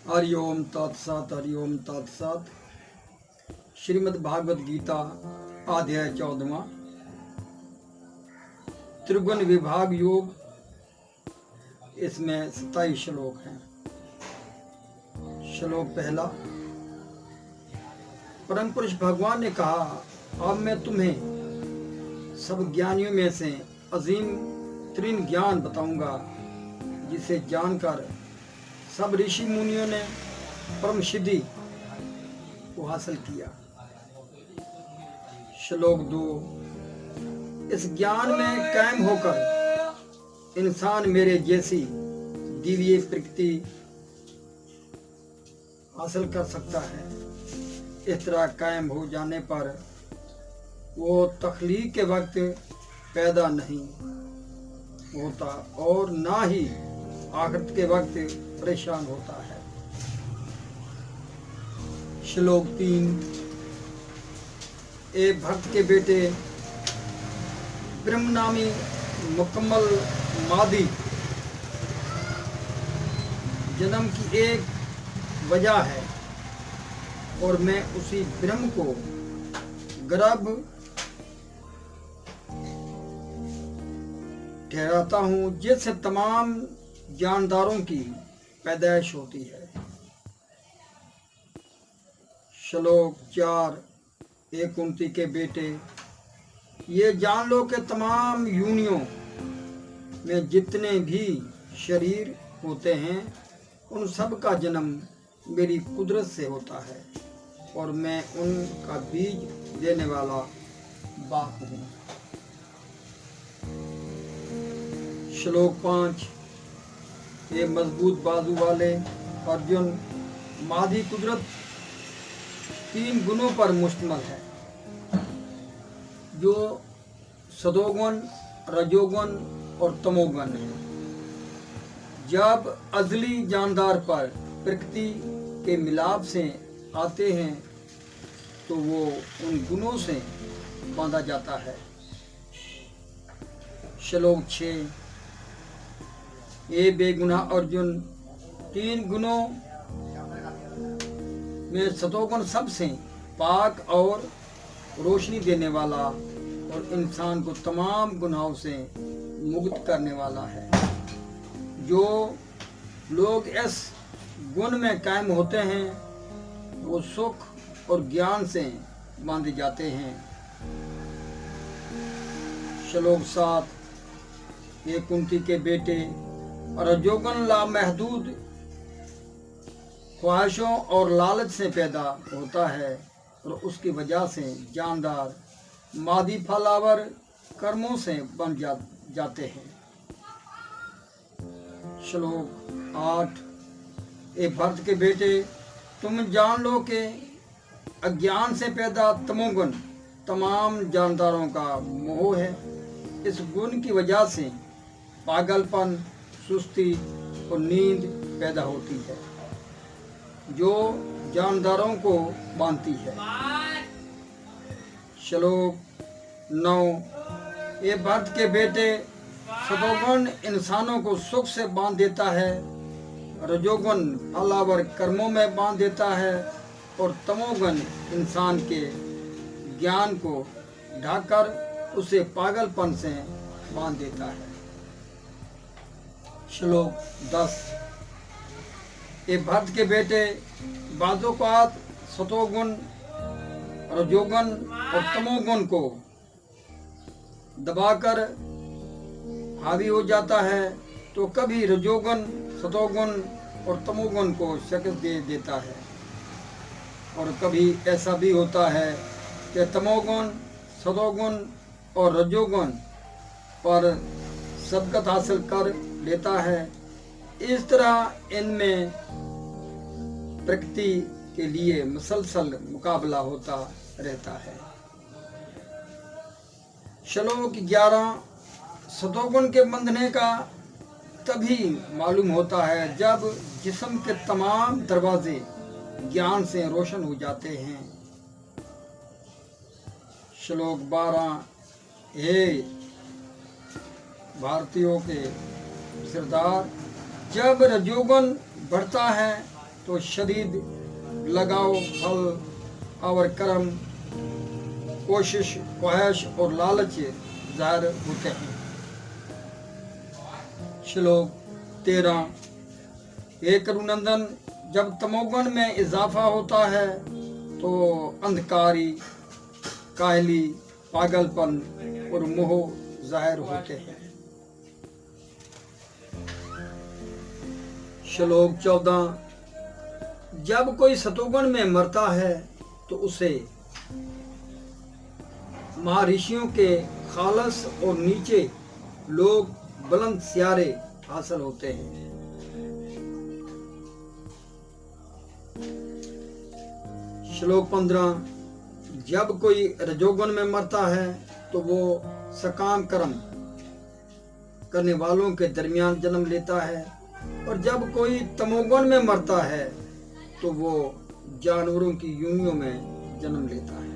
हरिओम तत्सत हरिओम तत्सत। श्रीमद् भागवत गीता अध्याय 14वां त्रिगुण विभाग योग। इसमें 27 श्लोक हैं। श्लोक पहला। परम पुरुष भगवान ने कहा, अब मैं तुम्हें सब ज्ञानियों में से अजीम तृण ज्ञान बताऊंगा, जिसे जानकर सब ऋषि मुनियों ने परम सिद्धि को हासिल किया। श्लोक 2। इस ज्ञान में कायम होकर इंसान मेरे जैसी दिव्य प्रकृति हासिल कर सकता है। इस तरह कायम हो जाने पर वो तख्लीक के वक्त पैदा नहीं होता और ना ही आखिरत के वक्त परेशान होता है। श्लोक 3। ए भक्त के बेटे, ब्रह्म नामी मुकम्मल मादी जन्म की एक वजह है और मैं उसी ब्रह्म को गर्भ ठहराता हूँ, जिससे तमाम जानदारों की पैदाइश होती है। श्लोक 4। एक कुंती के बेटे, ये जान लो कि तमाम योनियों में जितने भी शरीर होते हैं, उन सब का जन्म मेरी कुदरत से होता है और मैं उनका बीज देने वाला बाप हूँ। श्लोक 5। ये मजबूत बाजू वाले अर्जुन, मादी कुदरत 3 गुणों पर मुश्तमिल है, जो सदोगुण, रजोगुण और तमोगुण है। जब अजली जानदार पर प्रकृति के मिलाप से आते हैं तो वो उन गुणों से बांधा जाता है। श्लोक 6। ये बेगुनाह अर्जुन, 3 गुणों में सतोगुण सबसे पाक और रोशनी देने वाला और इंसान को तमाम गुनाहों से मुक्त करने वाला है। जो लोग इस गुण में कायम होते हैं, वो सुख और ज्ञान से बांधे जाते हैं। श्लोक 7। ये कुंती के बेटे, रजोगुण लामहदूद ख्वाहिशों और लालच से पैदा होता है और उसकी वजह से जानदार मादी फलावर कर्मों से बन जाते हैं। श्लोक 8। ए भक्त के बेटे, तुम जान लो कि अज्ञान से पैदा तमोगुण तमाम जानदारों का मोह है। इस गुण की वजह से पागलपन, सुस्ती और नींद पैदा होती है, जो जानदारों को बांधती है। श्लोक 9। ये भक्त के बेटे, सतोगुण इंसानों को सुख से बांध देता है, रजोगुण फलावर कर्मों में बांध देता है और तमोगुण इंसान के ज्ञान को ढककर उसे पागलपन से बांध देता है। श्लोक 10। ये भक्त के बेटे, बाज़ोकात सतोगुण, रजोगुण और तमोगुण को दबाकर हावी हो जाता है, तो कभी रजोगुण, सतोगुण और तमोगुण को शिकस्त दे देता है और कभी ऐसा भी होता है कि तमोगुण, सतोगुण और रजोगुण पर सबकत हासिल कर लेता है। इस तरह इनमें प्रकृति के लिए मुसलसल मुकाबला होता रहता है। श्लोक 11। सतोगुण के बंधने का तभी मालूम होता है जब जिस्म के तमाम दरवाजे ज्ञान से रोशन हो जाते हैं। श्लोक 12। हे भारतीयों के सरदार, जब रजोगुण बढ़ता है तो शदीद लगाव, फल और कर्म, कोशिश, ख्वाहिश और लालच जाहिर होते हैं। श्लोक 13। हे करुनंदन, जब तमोगुण में इजाफा होता है तो अंधकारी, काहली, पागलपन और मोह जाहिर होते हैं। श्लोक 14। जब कोई सतोगुण में मरता है तो उसे महर्षियों के खालस और नीचे लोग बुलंद सियारे हासिल होते हैं। श्लोक 15। जब कोई रजोगुण में मरता है तो वो सकाम कर्म करने वालों के दरमियान जन्म लेता है, और जब कोई तमोगुण में मरता है तो वो जानवरों की योनियों में जन्म लेता है।